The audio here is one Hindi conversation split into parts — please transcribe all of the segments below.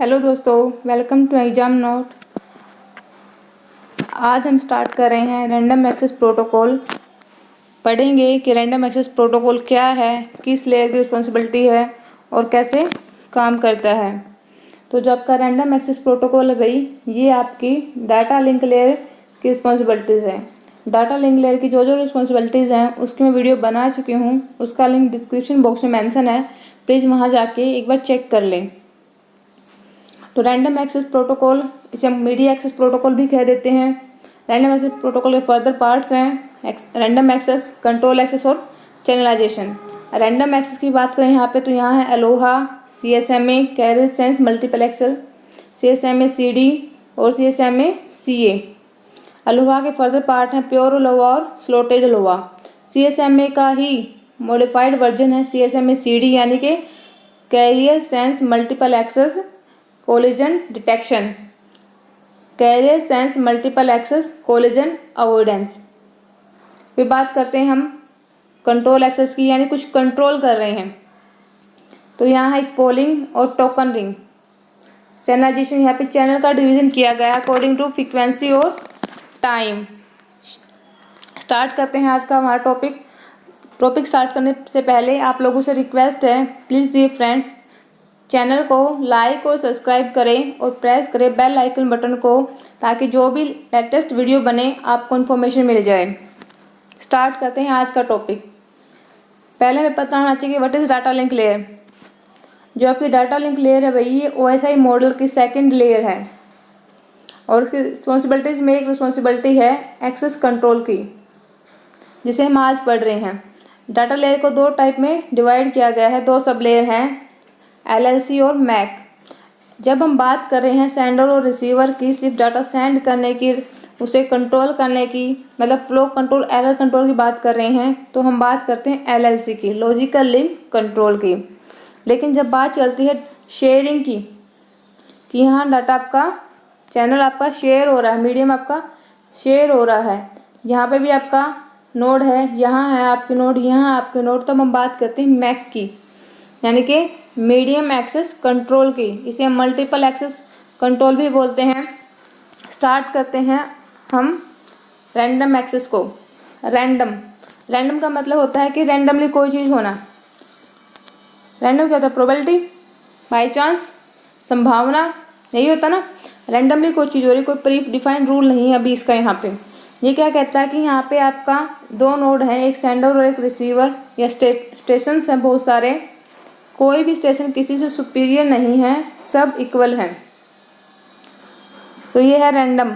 हेलो दोस्तों, वेलकम टू एग्जाम नोट। आज हम स्टार्ट कर रहे हैं रैंडम एक्सेस प्रोटोकॉल। पढ़ेंगे कि रैंडम एक्सेस प्रोटोकॉल क्या है, किस लेयर की रिस्पॉन्सिबिलिटी है और कैसे काम करता है। तो जो आपका रैंडम एक्सेस प्रोटोकॉल है भाई, ये आपकी डाटा लिंक लेयर की रिस्पॉन्सिबिलिटीज़ है। डाटा लिंक लेयर की जो जो रिस्पॉन्सिबिलिटीज़ हैं उसकी मैं वीडियो बना चुकी हूँ, उसका लिंक डिस्क्रिप्शन बॉक्स में मेंशन है, प्लीज़ वहाँ जाके एक बार चेक कर लें। तो रैंडम एक्सेस प्रोटोकॉल, इसे हम मीडिया एक्सेस प्रोटोकॉल भी कह देते हैं। रैंडम एक्सेस प्रोटोकॉल के फर्दर पार्ट्स हैं रैंडम एक्सेस, कंट्रोल एक्सेस और चैनलाइजेशन। रैंडम एक्सेस की बात करें यहाँ पे, तो यहाँ है ALOHA, CSMA, carrier sense multiple access, CSMA CD और CSMA CA। अलोहा के फर्दर पार्ट हैं प्योर अलोहा और स्लॉटेड अलोहा। CSMA का ही मॉडिफाइड वर्जन है CSMA CD, यानी कि carrier sense multiple access collision detection, carrier sense multiple access collision avoidance. फिर बात करते हैं हम कंट्रोल एक्सेस की, यानी कुछ कंट्रोल कर रहे हैं। तो यहाँ है एक पोलिंग और टोकन रिंग। चैनलाइजेशन, यहाँ पे चैनल का डिवीजन किया गया है अकॉर्डिंग टू फ्रीक्वेंसी और टाइम। स्टार्ट करते हैं आज का हमारा टॉपिक स्टार्ट करने से पहले आप लोगों से रिक्वेस्ट है, प्लीज़ डियर फ्रेंड्स, चैनल को लाइक और सब्सक्राइब करें और प्रेस करें बेल आइकन बटन को, ताकि जो भी लेटेस्ट वीडियो बने आपको इन्फॉर्मेशन मिल जाए। स्टार्ट करते हैं आज का टॉपिक। पहले हमें पता होना चाहिए कि what is data link layer. जो आपकी डाटा लिंक लेयर है भाई, ये OSI मॉडल की सेकंड लेयर है और उसकी रिस्पॉन्सिबिलिटीज़ में एक रिस्पॉन्सिबिलिटी है एक्सेस कंट्रोल की, जिसे हम आज पढ़ रहे हैं। डाटा लेयर को दो टाइप में डिवाइड किया गया है, दो सब लेयर हैं, LLC और मैक। जब हम बात कर रहे हैं सेंडर और रिसीवर की, सिर्फ डाटा सेंड करने की, उसे कंट्रोल करने की, मतलब फ्लो कंट्रोल, एरर कंट्रोल की बात कर रहे हैं, तो हम बात करते हैं LLC की, लॉजिकल लिंक कंट्रोल की। लेकिन जब बात चलती है शेयरिंग की, कि यहाँ डाटा आपका, चैनल आपका शेयर हो रहा है, मीडियम आपका शेयर हो रहा है, यहाँ पे भी आपका नोड है, यहाँ है आपकी नोड, यहाँ आपके नोड, तब हम बात करते हैं मैक की, यानी कि मीडियम एक्सेस कंट्रोल की। इसे हम मल्टीपल एक्सेस कंट्रोल भी बोलते हैं। स्टार्ट करते हैं हम रैंडम एक्सेस को। रैंडम का मतलब होता है कि रैंडमली कोई चीज़ होना। रैंडम क्या होता है? प्रोबेबिलिटी, बाई चांस, संभावना, यही होता ना। रैंडमली कोई चीज़ हो रही, कोई प्री डिफाइंड रूल नहीं है अभी इसका। यहाँ पे ये क्या कहता है कि यहाँ पे आपका दो नोड हैं, एक सेंडर और एक रिसीवर, या स्टेशन हैं बहुत सारे, कोई भी स्टेशन किसी से सुपीरियर नहीं है, सब इक्वल हैं। तो ये है रैंडम।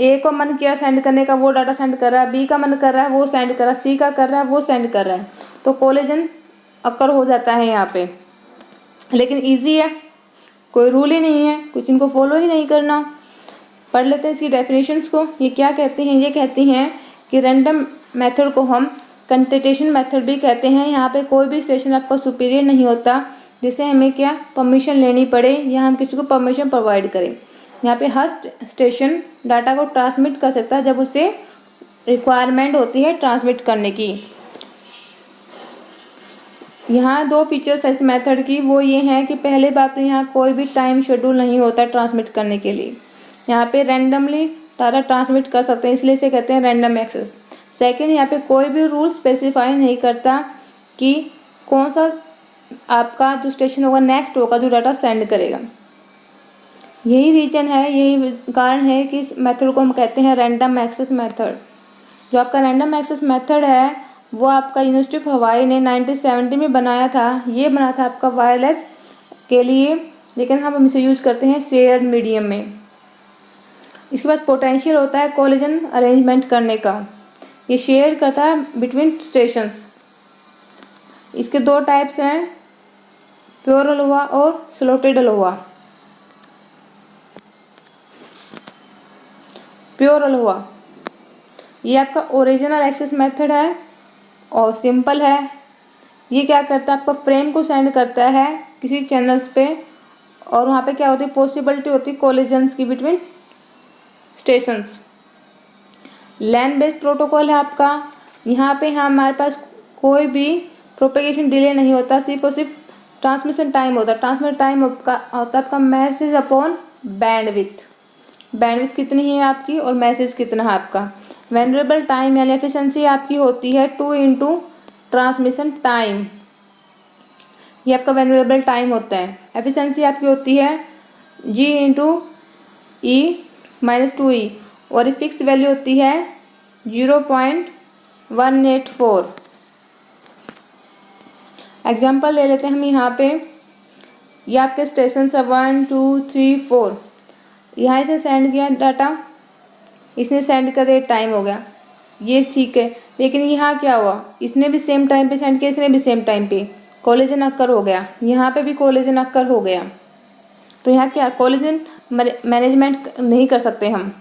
A को मन किया सेंड करने का, वो डाटा सेंड कर रहा है, B का मन कर रहा है वो सेंड कर रहा है, C का कर रहा है वो सेंड कर रहा है, तो कोलिजन अकर हो जाता है यहाँ पे। लेकिन इजी है, कोई रूल ही नहीं है, कुछ इनको फॉलो ही नहीं करना। पढ़ लेते हैं इसकी डेफिनेशंस को। ये क्या कहते हैं? ये कहती हैं कि रैंडम मेथड को हम कंटेटेशन मेथड भी कहते हैं। यहाँ पे कोई भी स्टेशन आपका सुपीरियर नहीं होता जिसे हमें क्या परमिशन लेनी पड़े, या हम किसी को परमिशन प्रोवाइड करें। यहाँ पे हर स्टेशन डाटा को ट्रांसमिट कर सकता है जब उसे रिक्वायरमेंट होती है ट्रांसमिट करने की। यहाँ दो फीचर्स है इस मेथड की, वो ये हैं कि पहले बात तो यहाँ कोई भी टाइम शेड्यूल नहीं होता ट्रांसमिट करने के लिए। यहाँ पे रैंडमली डाटा ट्रांसमिट कर सकते हैं, इसलिए इसे कहते हैं रैंडम एक्सेस। सेकेंड, यहाँ पे कोई भी रूल स्पेसिफाई नहीं करता कि कौन सा आपका जो स्टेशन होगा नेक्स्ट होगा जो डाटा सेंड करेगा। यही रीजन है, यही कारण है कि इस मेथड को हम कहते हैं रैंडम एक्सेस मेथड। जो आपका रैंडम एक्सेस मेथड है वो आपका यूनिवर्सिटी ऑफ हवाई ने 1970 में बनाया था। ये बना था आपका वायरलेस के लिए, लेकिन हम इसे यूज़ करते हैं शेयर्ड मीडियम में। इसके बाद पोटेंशियल होता है कोलिजन अरेंजमेंट करने का, ये शेयर करता है बिटवीन स्टेशंस। इसके दो टाइप्स हैं, प्योर अलोहा और स्लॉटेड अलोहा। प्योर अलोहा ये आपका ओरिजिनल एक्सेस मेथड है और सिंपल है। ये क्या करता है? आपका फ्रेम को सेंड करता है किसी चैनल्स पे, और वहाँ पे क्या होती है? पॉसिबिलिटी होती है कोलिजन्स की बिटवीन स्टेशंस। लैन बेस्ड प्रोटोकॉल है आपका। यहाँ पे हमारे पास कोई भी प्रोपेगेशन डिले नहीं होता, सिर्फ और सिर्फ ट्रांसमिशन टाइम होता है, ट्रांसमिशन टाइम होता है आपका मैसेज अपॉन बैंडविड्थ। बैंडविड्थ कितनी है आपकी और मैसेज कितना है आपका। वेरिएबल टाइम यानी एफिशिएंसी आपकी होती है 2 इंटू ट्रांसमिशन टाइम, ये आपका वेरिएबल टाइम होता है। एफिशिएंसी आपकी होती है G इंटू E-2E और ये फिक्स वैल्यू होती है 0.184। एग्जाम्पल ले लेते हैं हम यहाँ पे, ये आपके स्टेशन है 1 2 3 4, यहाँ से सेंड किया डाटा, इसने सेंड कर दिया, टाइम हो गया, ये ठीक है। लेकिन यहाँ क्या हुआ, इसने भी सेम टाइम पे सेंड किया, इसने भी सेम टाइम पे, कोलिजन अक्कर हो गया, यहाँ पे भी कोलिजन अक्कर हो गया। तो यहाँ क्या कोलिजन मैनेजमेंट नहीं कर सकते हम।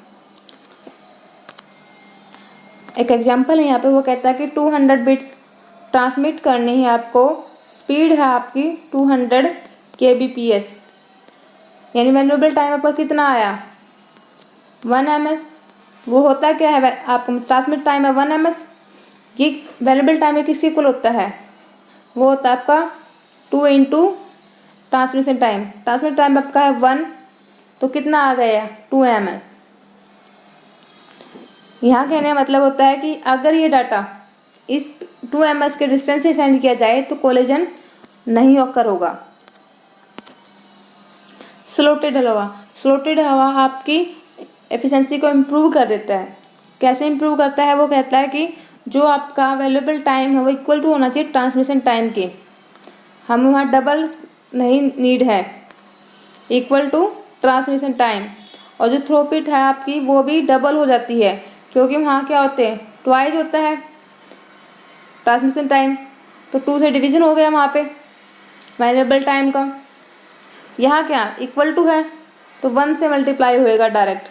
एक एग्जांपल है यहाँ पे, वो कहता है कि 200 बिट्स ट्रांसमिट करनी है आपको, स्पीड है आपकी 200 kbps, यानी वेरिएबल टाइम आपका कितना आया 1 ms। वो होता क्या है, आपका ट्रांसमिट टाइम है 1 ms, ये वेरिएबल टाइम में किसके इक्वल होता है, वो होता है आपका 2 into transmission time. Transmit time आपका है 1, तो कितना आ गया 2 ms। यहाँ कहने का मतलब होता है कि अगर ये डाटा इस 2 ms के डिस्टेंस से सेंड किया जाए तो कोलिजन नहीं ऑकर होगा। स्लोटेड हवा, स्लोटेड हवा आपकी एफिशिएंसी को इम्प्रूव कर देता है। कैसे इम्प्रूव करता है, वो कहता है कि जो आपका अवेलेबल टाइम है वो इक्वल टू होना चाहिए ट्रांसमिशन टाइम के, हम वहाँ डबल नहीं नीड है, इक्वल टू ट्रांसमिशन टाइम। और जो थ्रूपुट है आपकी वो भी डबल हो जाती है, क्योंकि वहाँ क्या होते हैं ट्वाइस होता है ट्रांसमिशन टाइम, तो 2 से डिवीज़न हो गया वहाँ पे वेरिएबल टाइम का। यहाँ क्या इक्वल टू है तो 1 से मल्टीप्लाई होएगा डायरेक्ट,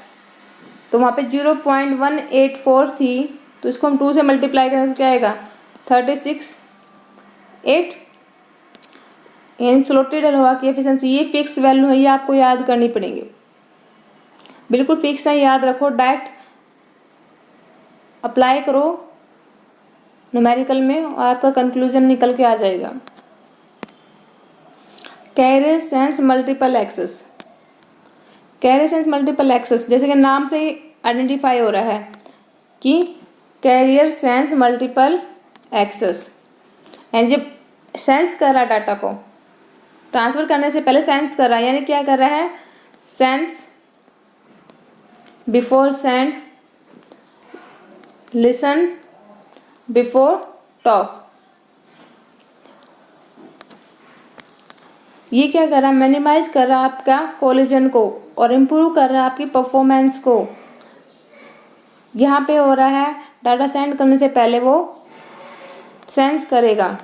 तो वहाँ पे 0.184 थी, तो इसको हम 2 से मल्टीप्लाई करें तो क्या आएगा 36.8। इन स्लोटेड हवा की एफिशिएंसी, ये फिक्स वैल्यू है, ये आपको याद करनी पड़ेगी, बिल्कुल फिक्स है, याद रखो, डायरेक्ट अप्लाई करो न्यूमेरिकल में और आपका कंक्लूजन निकल के आ जाएगा। Carrier sense multiple access, carrier sense multiple access, जैसे कि नाम से ही आइडेंटिफाई हो रहा है कि कैरियर सेंस मल्टीपल एक्सेस, यानी जब सेंस कर रहा है डाटा को, ट्रांसफ़र करने से पहले सेंस कर रहा है, यानी क्या कर रहा है sense before send, listen before talk. ये क्या कर रहा है, मिनिमाइज कर रहा है आपका कोलिजन को और इम्प्रूव कर रहा है आपकी परफॉर्मेंस को। यहाँ पे हो रहा है डाटा सेंड करने से पहले वो सेंस करेगा।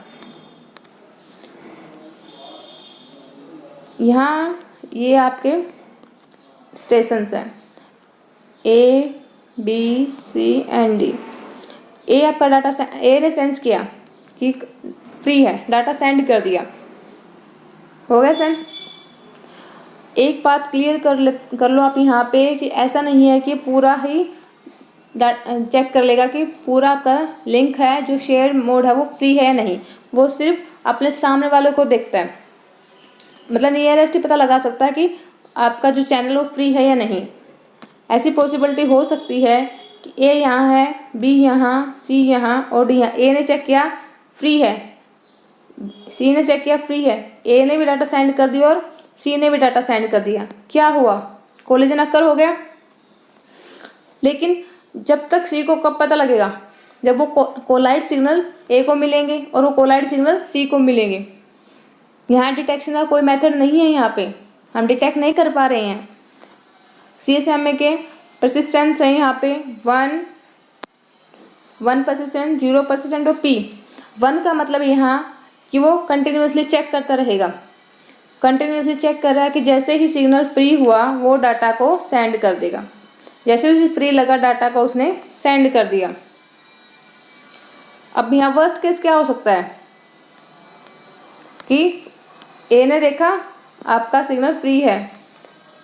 यहाँ ये आपके स्टेशंस हैं A B C and D। ए आपका डाटा ए ने सेंस किया कि फ्री है, डाटा सेंड कर दिया, हो गया सेंड। एक बात क्लियर कर लो आप यहाँ पे कि ऐसा नहीं है कि पूरा ही चेक कर लेगा कि पूरा आपका लिंक है जो शेयर मोड है वो फ्री है या नहीं, वो सिर्फ अपने सामने वाले को देखता है, मतलब नियरेस्ट ही पता लगा सकता है कि आपका जो चैनल वो फ्री है या नहीं। ऐसी पॉसिबिलिटी हो सकती है कि ए यहाँ है, बी यहाँ, सी यहाँ और डी यहाँ। ए ने चेक किया फ्री है, सी ने चेक किया फ्री है, ए ने भी डाटा सेंड कर दिया और सी ने भी डाटा सेंड कर दिया, क्या हुआ कोलिजन अक्कर हो गया। लेकिन जब तक सी को कब पता लगेगा, जब वो कोलाइड सिग्नल ए को मिलेंगे और वो कोलाइड सिग्नल सी को मिलेंगे। यहाँ डिटेक्शन का कोई मेथड नहीं है, यहाँ पे हम डिटेक्ट नहीं कर पा रहे हैं। CSMA के परसिस्टेंस है यहाँ पे 1% 0% और P। 1 का मतलब यहाँ कि वो कंटिन्यूसली चेक करता रहेगा, कंटिन्यूसली चेक कर रहा है कि जैसे ही सिग्नल फ्री हुआ वो डाटा को सेंड कर देगा, जैसे उसे फ्री लगा डाटा को उसने सेंड कर दिया। अब यहाँ वर्स्ट केस क्या हो सकता है कि ए ने देखा आपका सिग्नल फ्री है,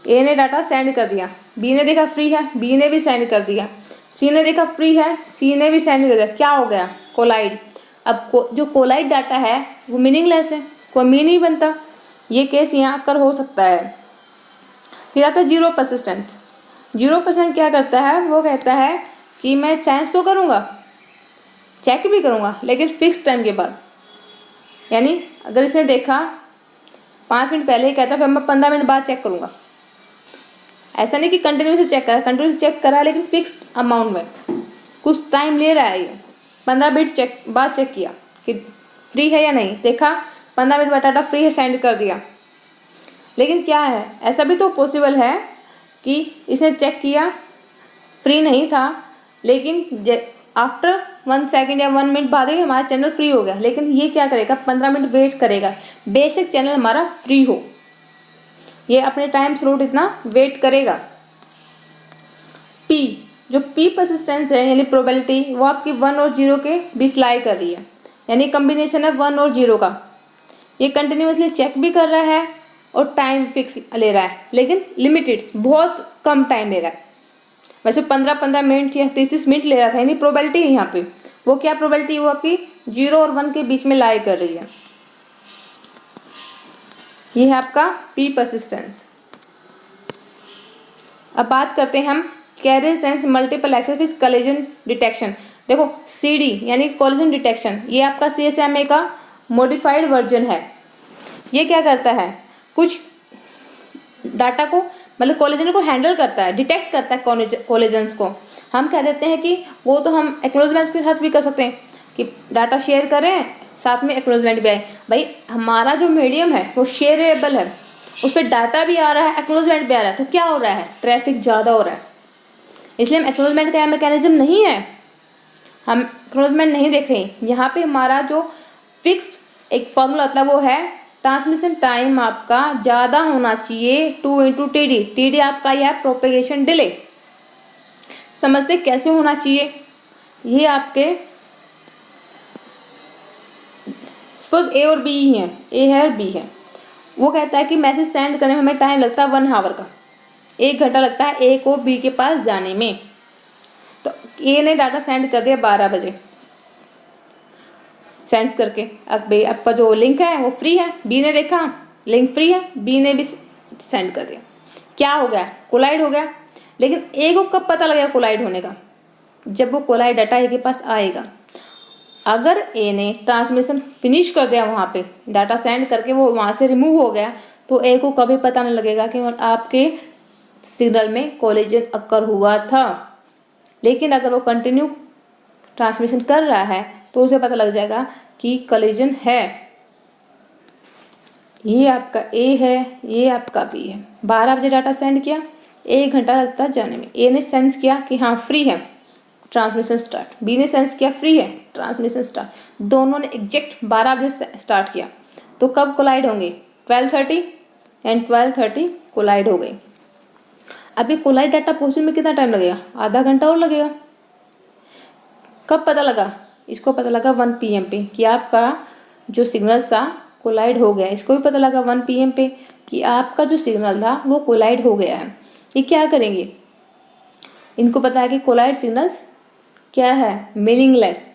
ए ने डाटा सेंड कर दिया, बी ने देखा फ्री है, बी ने भी सेंड कर दिया, सी ने देखा फ्री है, सी ने भी सेंड कर दिया, क्या हो गया कोलाइड। अब जो कोलाइड डाटा है वो मीनिंगलेस है, कोई मीन नहीं बनता। ये केस यहाँ कर हो सकता है। फिर आता है 0%। 0% क्या करता है, वो कहता है कि मैं चेंज तो करूँगा, चेक भी करूँगा, लेकिन फिक्स टाइम के बाद। यानी अगर इसने देखा 5 मिनट पहले ही कहता फिर मैं 15 मिनट बाद चेक करूँगा। ऐसा नहीं कि कंटिन्यूसली चेक करा, कंटिन्यूसली चेक करा लेकिन फिक्स्ड अमाउंट में, कुछ टाइम ले रहा है ये। 15 मिनट चेक बाद चेक किया कि फ्री है या नहीं, देखा 15 मिनट बाद डाटा फ्री है, सेंड कर दिया। लेकिन क्या है, ऐसा भी तो पॉसिबल है कि इसने चेक किया फ्री नहीं था, लेकिन आफ्टर 1 सेकेंड या 1 मिनट बाद ही हमारा चैनल फ्री हो गया। लेकिन ये क्या करेगा, 15 मिनट वेट करेगा, बेशक चैनल हमारा फ्री हो, ये अपने टाइम स्लॉट इतना वेट करेगा। पी, जो पी परसिस्टेंस है यानी प्रोबेबिलिटी, वो आपकी 1 और 0 के बीच लाई कर रही है, यानी कम्बिनेशन है 1 और 0 का। ये कंटिन्यूसली चेक भी कर रहा है और टाइम फिक्स ले रहा है, लेकिन लिमिटेड, बहुत कम टाइम ले रहा है। वैसे 15-15 मिनट या 30-30 मिनट ले रहा था, यानी प्रोबेबिलिटी है यहाँ पे। वो क्या प्रोबेबिलिटी, वो आपकी 0 और 1 के बीच में लाई कर रही है। ये है आपका पी परसिस्टेंस। अब बात करते हैं हम carrier sense multiple access collision detection. देखो सीडी यानी कोलिजन डिटेक्शन, ये आपका सीएसएमए का मॉडिफाइड वर्जन है। ये क्या करता है, कुछ डाटा को मतलब कोलिजन को हैंडल करता है, डिटेक्ट करता है कोलिजन्स को। हम कह देते हैं कि वो तो हम एक्नॉलेजमेंट के साथ भी कर सकते हैं कि डाटा शेयर करें, साथ में एक्नॉलेजमेंट भी आए। भाई हमारा जो मीडियम है वो शेयरेबल है, उस पर डाटा भी आ रहा है, एक्नॉलेजमेंट भी आ रहा है, तो क्या हो रहा है, ट्रैफिक ज़्यादा हो रहा है। इसलिए हम एक्नॉलेजमेंट का मैकेनिज्म नहीं है, हम एक्नॉलेजमेंट नहीं देख रहे। यहाँ पे हमारा जो फिक्स्ड एक फॉर्मूला होता है वो है ट्रांसमिशन टाइम आपका ज़्यादा होना चाहिए 2 × TD। TD आपका यह है प्रोपेगेशन डिले। समझते कैसे होना चाहिए, ये आपके सपोज ए और बी ही हैं, ए है और बी है। वो कहता है कि मैसेज सेंड करने में हमें टाइम लगता है 1 आवर का, 1 घंटा लगता है ए को बी के पास जाने में। तो ए ने डाटा सेंड कर दिया 12 बजे सेंस करके। अब भाई आपका जो लिंक है वो फ्री है, बी ने देखा लिंक फ्री है, बी ने भी सेंड कर दिया। क्या हो गया, कोलाइड हो गया। लेकिन ए को कब पता लगेगा कोलाइड होने का, जब वो कोलाइड डाटा ए के पास आएगा। अगर ए ने ट्रांसमिशन फिनिश कर दिया, वहाँ पे डाटा सेंड करके वो वहाँ से रिमूव हो गया, तो ए को कभी पता नहीं लगेगा कि आपके सिग्नल में कोलिजन अक्कर हुआ था। लेकिन अगर वो कंटिन्यू ट्रांसमिशन कर रहा है तो उसे पता लग जाएगा कि कोलिजन है। ये आपका ए है, ये आपका बी है। 12 बजे डाटा सेंड किया, 1 घंटा लगता है जाने में। ए ने सेंस किया कि हाँ फ्री है, ट्रांसमिशन स्टार्ट। बी ने सेंस किया फ्री है, ट्रांसमिशन स्टार्ट। दोनों ने एग्जैक्ट 12 बजे स्टार्ट किया, तो कब कोलाइड होंगे, 12:30 एंड 12:30 कोलाइड हो गई। अभी कोलाइड डाटा पहुंचने में कितना टाइम लगेगा, आधा घंटा और लगेगा। कब पता लगा, इसको पता लगा 1 PM पे कि आपका जो सिग्नल था कोलाइड हो गया। इसको भी पता लगा 1 PM पे कि आपका जो सिग्नल था वो कोलाइड हो गया है। ये क्या करेंगे, इनको पता है कि कोलाइड सिग्नल्स क्या है, मीनिंगलेस।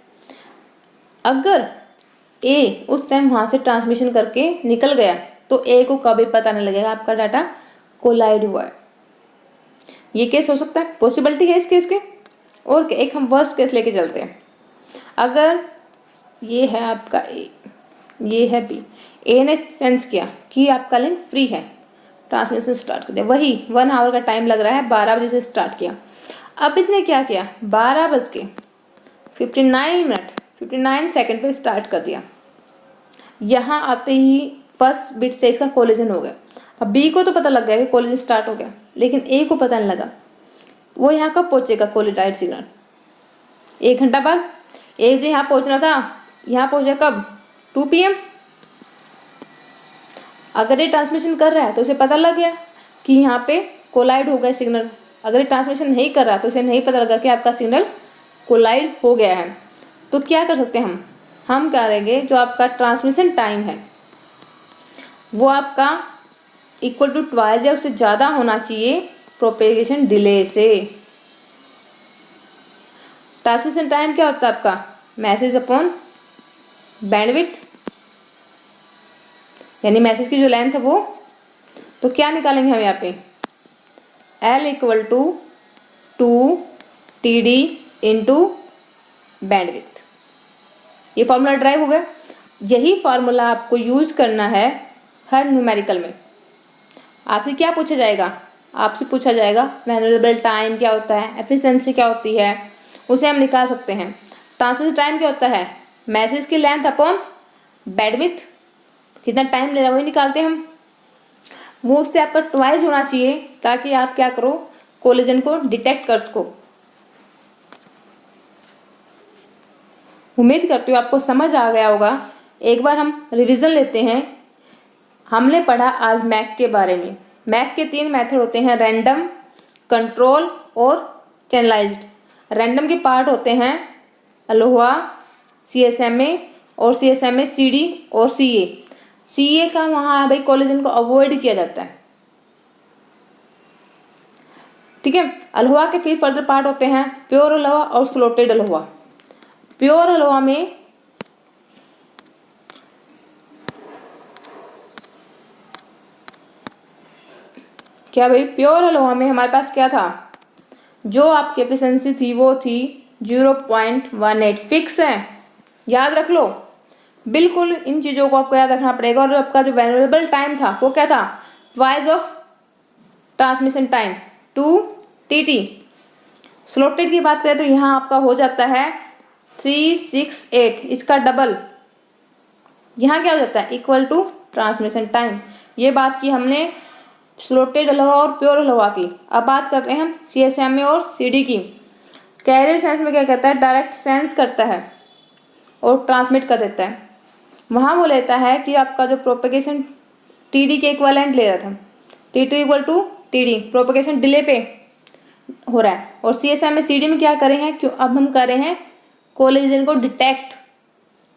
अगर ए उस टाइम वहाँ से ट्रांसमिशन करके निकल गया तो ए को कभी पता नहीं लगेगा आपका डाटा कोलाइड हुआ है। ये केस हो सकता है, पॉसिबिलिटी है इस केस के। और एक हम वर्स्ट केस लेके चलते हैं। अगर ये है आपका ए, ये है बी। ए ने सेंस किया कि आपका लिंक फ्री है, ट्रांसमिशन स्टार्ट कर दिया। वही 1 आवर का टाइम लग रहा है, 12 बजे से स्टार्ट किया। अब इसने क्या किया, 12:59 पे स्टार्ट कर दिया। यहाँ आते ही फर्स्ट बिट से इसका कोलिजन हो गया। अब बी को तो पता लग गया कि कोलिजन स्टार्ट हो गया, लेकिन ए को पता नहीं लगा। वो यहाँ कब पहुँचेगा कोलिडाइड सिग्नल, 1 घंटा बाद। ए जो यहाँ पहुँचना था, यहाँ पहुँचा कब, 2 PM। अगर ये ट्रांसमिशन कर रहा है तो उसे पता लग गया कि यहाँ पे कोलाइड हो गया सिग्नल। अगर ये ट्रांसमिशन नहीं कर रहा तो उसे नहीं पता लगा कि आपका सिग्नल कोलाइड हो गया है। तो क्या कर सकते हैं हम करेंगे, जो आपका ट्रांसमिशन टाइम है वो आपका इक्वल टू ट्वाइस या उससे ज़्यादा होना चाहिए प्रोपेगेशन डिले से। ट्रांसमिशन टाइम क्या होता है आपका, मैसेज अपॉन बैंडविड्थ यानी मैसेज की जो लेंथ है वो, तो क्या निकालेंगे हम यहाँ पे, L equal to 2 TD into bandwidth. ये फॉर्मूला ड्राइव हो गया। यही फार्मूला आपको यूज करना है हर न्यूमेरिकल में। आपसे क्या पूछा जाएगा, आपसे पूछा जाएगा वैल्यूएबल टाइम क्या होता है, एफिशिएंसी क्या होती है, उसे हम निकाल सकते हैं। ट्रांसमिशन टाइम क्या होता है, मैसेज की लेंथ अपॉन बैंडविड्थ, कितना टाइम ले रहा है वही निकालते हैं हम। वो उससे आपका ट्वाइस होना चाहिए ताकि आप क्या करो, कोलिजन को डिटेक्ट कर सको। उम्मीद करती हूँ आपको समझ आ गया होगा। एक बार हम रिवीजन लेते हैं। हमने पढ़ा आज मैक के बारे में। मैक के 3 मेथड होते हैं, रैंडम, कंट्रोल और चैनलाइज्ड। रैंडम के पार्ट होते हैं अलोहा, CSMA और CSMA CD और CA। CA का वहाँ भाई कोलिजन को अवॉइड किया जाता है, ठीक है। अलोहा के फिर फर्दर पार्ट होते हैं प्योर अलोहा और स्लोटेड अलोहा। प्योर अलोहा में क्या भाई, प्योर अलोहा में हमारे पास क्या था, जो आपकी एफिशिएंसी थी वो थी 0.18 फिक्स है, याद रख लो। बिल्कुल इन चीज़ों को आपको याद रखना पड़ेगा। और आपका जो वैल्यूएबल टाइम था वो क्या था, twice of transmission time 2 TT। Slotted की बात करें तो यहाँ आपका हो जाता है 368, इसका डबल यहाँ क्या हो जाता है, इक्वल टू ट्रांसमिशन टाइम। ये बात की हमने स्लोटेड अलोहा और प्योर अलोहा की। अब बात करते हैं हम CSMA और CD की। कैरियर सेंस में क्या करता है, डायरेक्ट सेंस करता है और ट्रांसमिट कर देता है। वहाँ वो लेता है कि आपका जो प्रोपेगेशन TD के इक्वलेंट ले रहा था, T2 equal to TD, propagation delay पे हो रहा है। और CSMA CD में क्या करे हैं, क्यों अब हम कर रहे हैं कोलिजन को डिटेक्ट।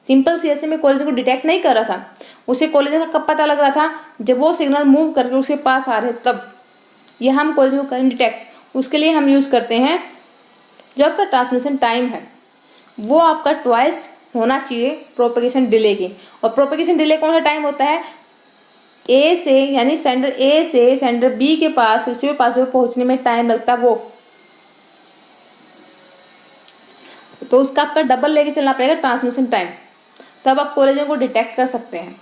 सिंपल CSMA कोलिजन को डिटेक्ट नहीं कर रहा था, उसे कोलिजन का कब पता लग रहा था, जब वो सिग्नल मूव करके उसके पास आ रहे तब। यह हम कोलिजन को करें डिटेक्ट, उसके लिए हम यूज़ करते हैं जो आपका ट्रांसमिशन टाइम है वो आपका ट्वाइस होना चाहिए प्रोपेगेशन डिले की। और प्रोपेगेशन डिले कौन सा टाइम होता है, A से यानी सेंडर A से सेंडर B के पास, रिसीवर पास जो पहुंचने में टाइम लगता है वो, तो उसका आपका डबल लेके चलना पड़ेगा ट्रांसमिशन टाइम, तब आप कोलिजन को डिटेक्ट कर सकते हैं।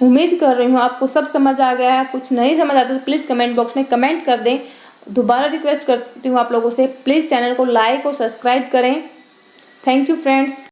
उम्मीद कर रही हूँ आपको सब समझ आ गया है। कुछ नहीं समझ आता तो प्लीज़ कमेंट बॉक्स में कमेंट कर दें। दोबारा रिक्वेस्ट करती हूँ आप लोगों से, प्लीज़ चैनल को लाइक और सब्सक्राइब करें। Thank you friends.